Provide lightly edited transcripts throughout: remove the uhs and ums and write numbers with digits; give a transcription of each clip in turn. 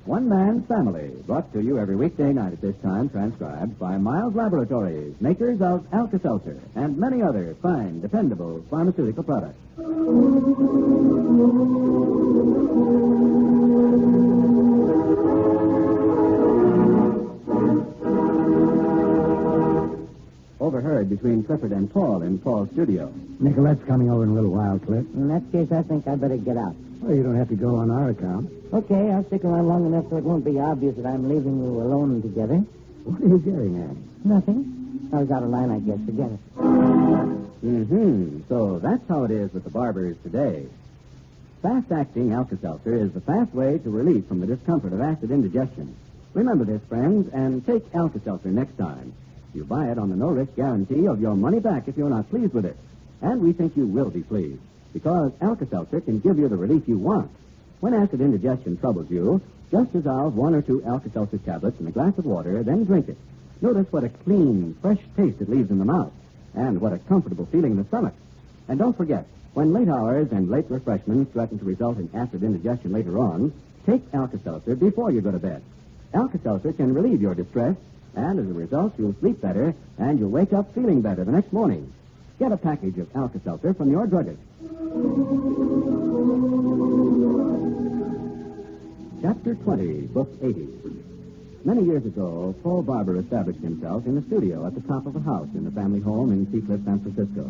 One Man's Family, brought to you every weekday night at this time, transcribed by Miles Laboratories, makers of Alka-Seltzer and many other fine, dependable pharmaceutical products. Overheard between Clifford and Paul in Paul's studio. Nicolette's coming over in a little while, Cliff. In that case, I think I'd better get out. Well, you don't have to go on our account. Okay, I'll stick around long enough so it won't be obvious that I'm leaving you alone together. What are you getting at? Nothing. I was out of line, I guess. Forget it. So that's how it is with the Barbours today. Fast-acting Alka-Seltzer is the fast way to relief from the discomfort of acid indigestion. Remember this, friends, and take Alka-Seltzer next time. You buy it on the no-risk guarantee of your money back if you're not pleased with it. And we think you will be pleased, because Alka-Seltzer can give you the relief you want. When acid indigestion troubles you, just dissolve 1 or 2 Alka-Seltzer tablets in a glass of water, then drink it. Notice what a clean, fresh taste it leaves in the mouth, and what a comfortable feeling in the stomach. And don't forget, when late hours and late refreshments threaten to result in acid indigestion later on, take Alka-Seltzer before you go to bed. Alka-Seltzer can relieve your distress, and as a result, you'll sleep better, and you'll wake up feeling better the next morning. Get a package of Alka-Seltzer from your druggist. Chapter 20, Book 80. Many years ago, Paul Barbour established himself in the studio at the top of a house in the family home in Seacliff, San Francisco.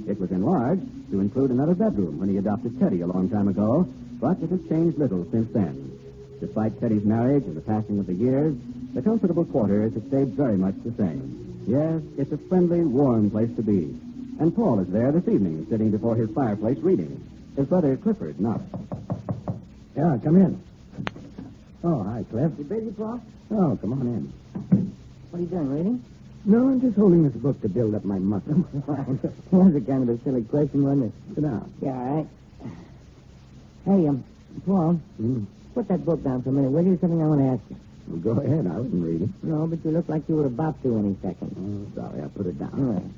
It was enlarged to include another bedroom when he adopted Teddy a long time ago, but it has changed little since then. Despite Teddy's marriage and the passing of the years, the comfortable quarters have stayed very much the same. Yes, it's a friendly, warm place to be. And Paul is there this evening, sitting before his fireplace reading. His brother Clifford knocks. Yeah, come in. Oh, hi, Cliff. You busy, Paul? Oh, come on in. What are you doing, reading? No, I'm just holding this book to build up my muscle. That was a kind of a silly question, wasn't it? Sit down. Yeah, all right. Hey, Paul, put that book down for a minute, will you? Something I want to ask you. Well, go ahead. I wasn't reading. No, but you look like you were about to any second. Oh, sorry. I'll put it down. All right.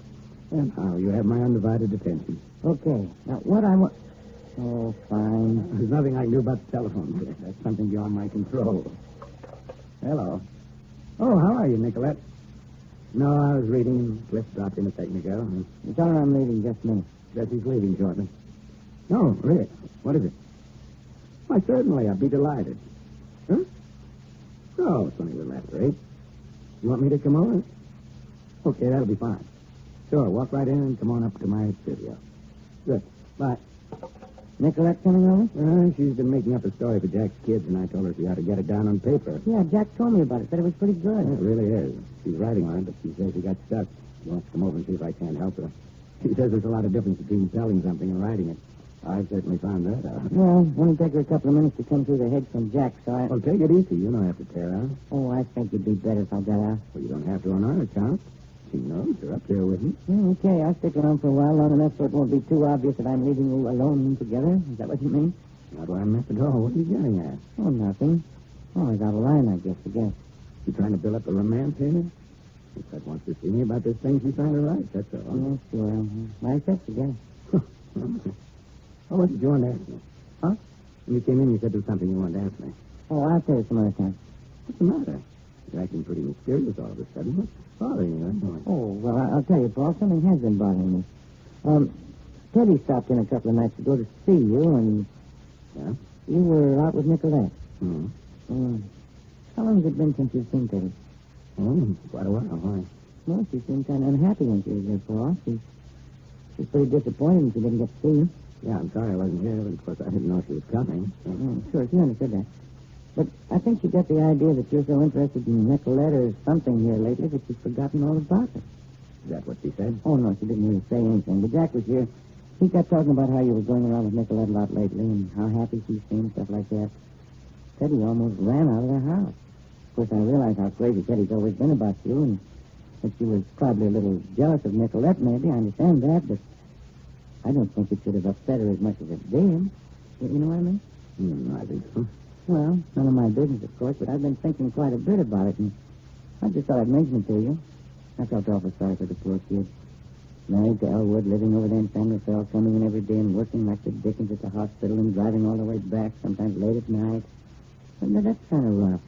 And now you have my undivided attention. Okay. Now, what I want... Oh, fine. There's nothing I can do about the telephone, Cliff. That's something beyond my control. Hello. Oh, how are you, Nicolette? No, I was reading. Cliff dropped in a second ago. Tell her I'm leaving just a minute. Jesse's leaving shortly. No, really? What is it? Why, certainly. I'd be delighted. Huh? Oh, it's only a little after 8. You want me to come over? Okay, that'll be fine. Sure, walk right in and come on up to my studio. Good. Bye. Nicolette coming over? She's been making up a story for Jack's kids, and I told her she ought to get it down on paper. Yeah, Jack told me about it. Said it was pretty good. Yeah, it really is. She's writing on it, but she says she got stuck. She wants to come over and see if I can't help her. She says there's a lot of difference between telling something and writing it. I've certainly found that out. Well, only take her a couple of minutes to come through the head from Jack, so I... Well, take it easy. You don't have to tear out. Oh, I think it'd be better if I got out. Well, you don't have to on our account. She knows you're up here with me. Yeah, okay, I'll stick around for a while, long enough so it won't be too obvious that I'm leaving you alone together. Is that what you mean? Not what I meant at all. What are you getting at? Oh, nothing. Oh, I was out of line, I guess. You trying to build up a romance here? If Ed wants to see me about this thing she's trying to write, that's all. Yeah, sure. I said together. Oh, what did you want to ask me? Huh? When you came in, you said there was something you wanted to ask me. Oh, I'll tell you some other time. What's the matter? You're acting pretty mysterious all of a sudden. What's bothering you? Oh, well, I'll tell you, Paul. Something has been bothering me. Teddy stopped in a couple of nights ago to see you, and... Yeah? You were out with Nicolette. How long has it been since you've seen Teddy? Oh, quite a while. Why? Well, she seemed kind of unhappy when she was there, Paul. She's pretty disappointed when she didn't get to see you. Yeah, I'm sorry I wasn't here, but of course I didn't know she was coming. Sure, she understood that. But I think she got the idea that you're so interested in Nicolette or something here lately that she's forgotten all about it. Is that what she said? Oh, no, she didn't really say anything. But Jack was here. He got talking about how you were going around with Nicolette a lot lately and how happy she seemed, stuff like that. Teddy almost ran out of the house. Of course, I realize how crazy Teddy's always been about you, and that she was probably a little jealous of Nicolette, maybe. I understand that, but I don't think it should have upset her as much as it did. You know what I mean? I think so. Well, none of my business, of course, but I've been thinking quite a bit about it, and I just thought I'd mention it to you. I felt awful sorry for the poor kid. Married to Elwood, living over there in San Rafael, coming in every day and working like the dickens at the hospital and driving all the way back, sometimes late at night. And but that's kind of rough.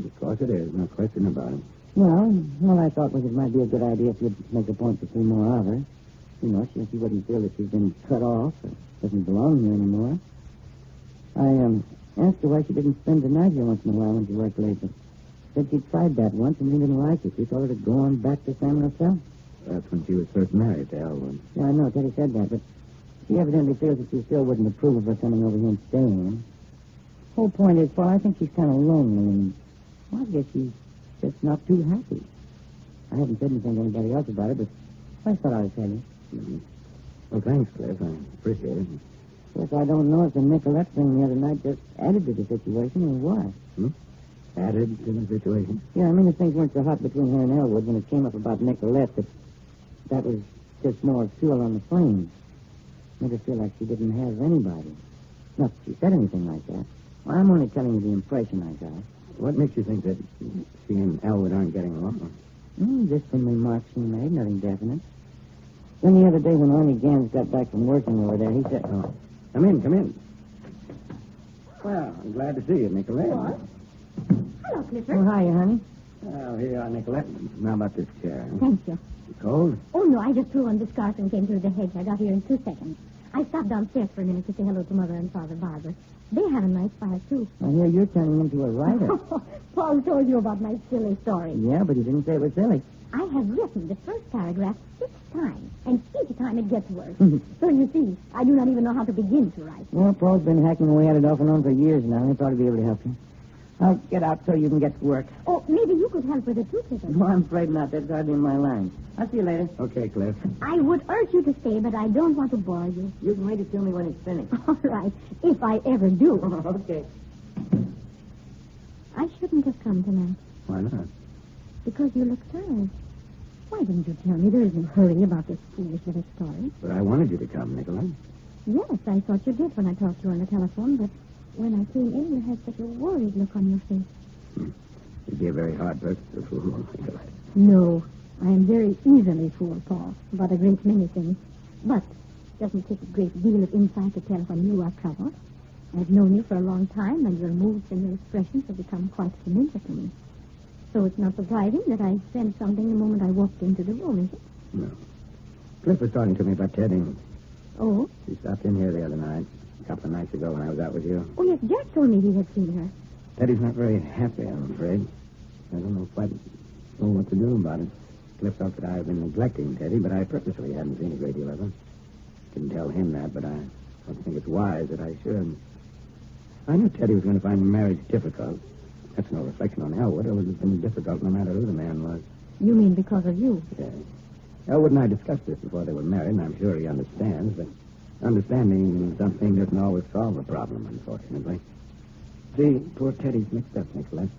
Of course it is. No question about it. Well, all I thought was it might be a good idea if you'd make a point to see more of her. You know, she wouldn't feel that she's been cut off or doesn't belong here anymore. I asked her why she didn't spend the night here once in a while when she worked late. But said she tried that once and she didn't like it. She told her to go on back to San herself. That's when she was first married to Elwood. Yeah, I know. Teddy said that, but she evidently feels that she still wouldn't approve of her coming over here and staying. Whole point is, Paul, I think she's kind of lonely, and well, I guess she's just not too happy. I haven't said anything to anybody else about it, but I thought I'd tell you. Mm-hmm. Well, thanks, Cliff. I appreciate it. Yes, I don't know if the Nicolette thing the other night just added to the situation or what. Added to the situation? Yeah, I mean, if things weren't so hot between her and Elwood when it came up about Nicolette, that was just more fuel on the flames. Made her feel like she didn't have anybody. Not that she said anything like that. Well, I'm only telling you the impression I got. What makes you think that she and Elwood aren't getting along? Just some remarks she made, nothing definite. Then the other day when Arnie Gans got back from working over there, he said... Oh, come in. Well, I'm glad to see you, Nicolette. What? Hello, Clifford. Oh, hiya, honey. Well, here you are, Nicolette. How about this chair? Thank you. You cold? Oh, no, I just threw on the scarf and came through the hedge. I got here in 2 seconds. I stopped downstairs for a minute to say hello to Mother and Father Barbour. They have a nice fire, too. I hear you're turning into a writer. Paul told you about my silly story. Yeah, but he didn't say it was silly. I have written the first paragraph 6 times, and each time it gets worse. So you see, I do not even know how to begin to write. Well, Paul's been hacking away at it off and on for years now. He'll probably be able to help you. I'll get out so you can get to work. Oh, maybe you could help with it, too, Clifford. No, I'm afraid not. That's hardly in my line. I'll see you later. Okay, Cliff. I would urge you to stay, but I don't want to bore you. You can wait to tell me when it's finished. All right, if I ever do. Okay. I shouldn't have come tonight. Why not? Because you look tired. Why didn't you tell me there is no hurry about this foolish little story? But I wanted you to come, Nicolette. Yes, I thought you did when I talked to you on the telephone, but when I came in, you had such a worried look on your face. You'd be a very hard person to fool, Nicolette. No, I am very easily fooled, Paul, about a great many things. But it doesn't take a great deal of insight to tell when you are troubled. I've known you for a long time, and your moods and your expressions have become quite familiar to me. So it's not surprising that I sensed something the moment I walked into the room, is it? No. Cliff was talking to me about Teddy. Oh? She stopped in here the other night, a couple of nights ago when I was out with you. Oh, yes, Jack told me he had seen her. Teddy's not very happy, I'm afraid. I don't know quite what to do about it. Cliff thought that I had been neglecting Teddy, but I purposely hadn't seen a great deal of him. Didn't tell him that, but I don't think it's wise that I should. I knew Teddy was going to find marriage difficult. That's no reflection on Elwood. It would have been difficult no matter who the man was. You mean because of you? Yes. Elwood and I discussed this before they were married, and I'm sure he understands, but understanding something doesn't always solve a problem, unfortunately. See, poor Teddy's mixed up, Nicolette.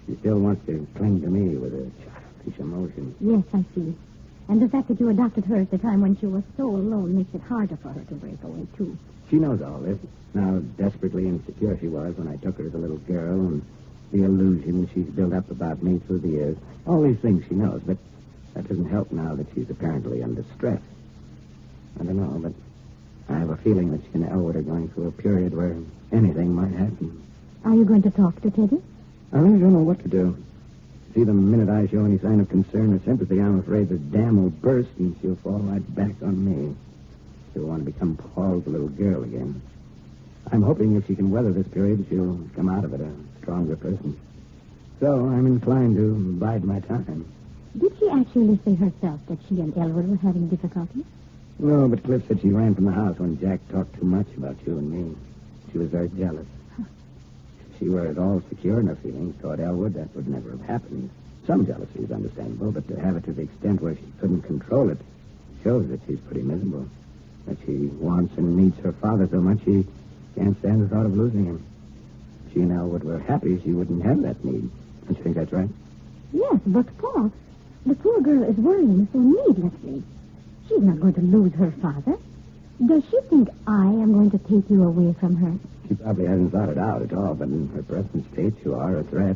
She still wants to cling to me with a childish emotion. Yes, I see. And the fact that you adopted her at the time when she was so alone makes it harder for her to break away, too. She knows all this, how desperately insecure she was when I took her as a little girl, and the illusion she's built up about me through the years. All these things she knows, but that doesn't help now that she's apparently under stress. I don't know, but I have a feeling that she and Elwood are going through a period where anything might happen. Are you going to talk to Teddy? I really don't know what to do. See, the minute I show any sign of concern or sympathy, I'm afraid the dam will burst and she'll fall right back on me. She'll want to become Paul's little girl again. I'm hoping if she can weather this period, she'll come out of it a stronger person. So I'm inclined to bide my time. Did she actually say herself that she and Elwood were having difficulties? No, but Cliff said she ran from the house when Jack talked too much about you and me. She was very jealous. If she were at all secure in her feelings toward Elwood, that would never have happened. Some jealousy is understandable, but to have it to the extent where she couldn't control it shows that she's pretty miserable. That she wants and needs her father so much she can't stand the thought of losing him. If she and Elwood were happy, she wouldn't have that need. Don't you think that's right? Yes, but Paul, the poor girl is worrying so needlessly. She's not going to lose her father. Does she think I am going to take you away from her? She probably hasn't thought it out at all, but in her present state, you are a threat.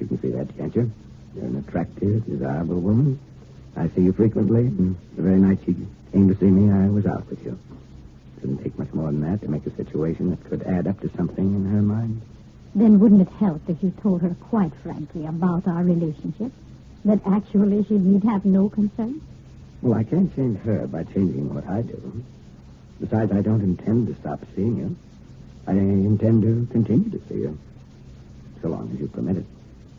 You can see that, can't you? You're an attractive, desirable woman. I see you frequently, and the very night she came to see me, I was out with you. It didn't take much more than that to make a situation that could add up to something in her mind. Then wouldn't it help if you told her quite frankly about our relationship? That actually she need have no concern? Well, I can't change her by changing what I do. Besides, I don't intend to stop seeing you. I intend to continue to see you, so long as you permit it.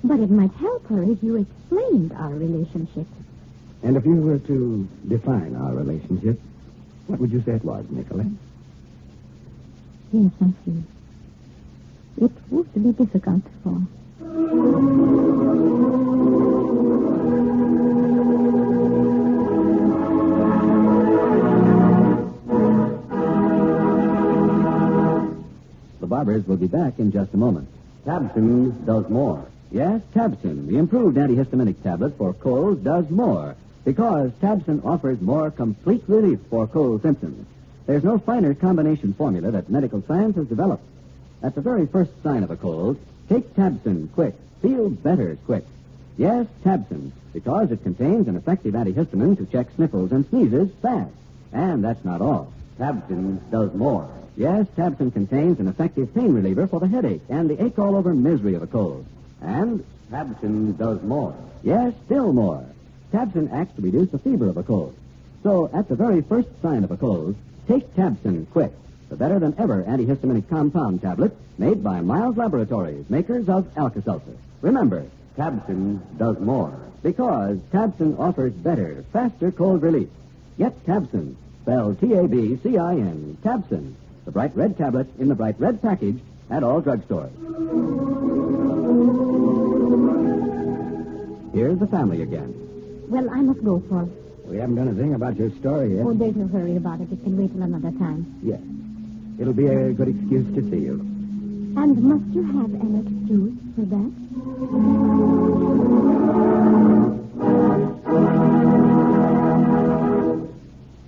But it might help her if you explained our relationship. And if you were to define our relationship, what would you say it was, Nicolette? Yes, I see. It would be difficult for. The Barbours will be back in just a moment. Tabson does more. Yes, Tabson, the improved antihistaminic tablet for colds, does more. Because Tabson offers more complete relief for cold symptoms. There's no finer combination formula that medical science has developed. At the very first sign of a cold, take Tabson quick. Feel better quick. Yes, Tabson, because it contains an effective antihistamine to check sniffles and sneezes fast. And that's not all. Tabson does more. Yes, Tabson contains an effective pain reliever for the headache and the ache-all-over misery of a cold. And Tabson does more. yes, still more. Tabson acts to reduce the fever of a cold. So, at the very first sign of a cold, take Tabson quick, the better-than-ever antihistaminic compound tablet made by Miles Laboratories, makers of Alka-Seltzer. Remember, Tabson does more. because Tabson offers better, faster cold relief. Get Tabson, spelled T-A-B-C-I-N, Tabson, the bright red tablet in the bright red package at all drugstores. Here's the family again. Well, I must go, Paul. We haven't done a thing about your story yet. Oh, there's no hurry about it. It can wait till another time. Yes. It'll be a good excuse to see you. And must you have an excuse for that?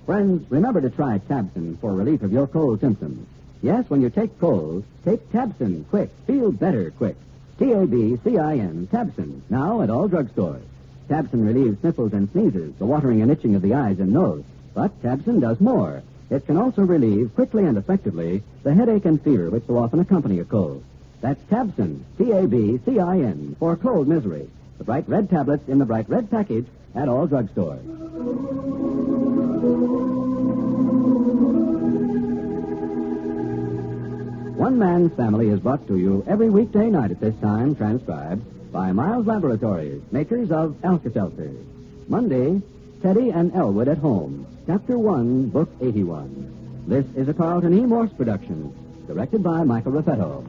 Friends, remember to try Tabson for relief of your cold symptoms. Yes, when you take colds, take Tabson quick. Feel better quick. T-A-B-C-I-N, Tabson, now at all drugstores. Tabson relieves sniffles and sneezes, the watering and itching of the eyes and nose. But Tabson does more. It can also relieve quickly and effectively the headache and fever which so often accompany a cold. That's Tabson, T-A-B-C-I-N, for cold misery. The bright red tablets in the bright red package at all drugstores. One Man's Family is brought to you every weekday night at this time, transcribed by Miles Laboratories, makers of Alka-Seltzer. Monday, Teddy and Elwood at Home, Chapter 1, Book 81. This is a Carlton E. Morse production, directed by Michael Raffetto.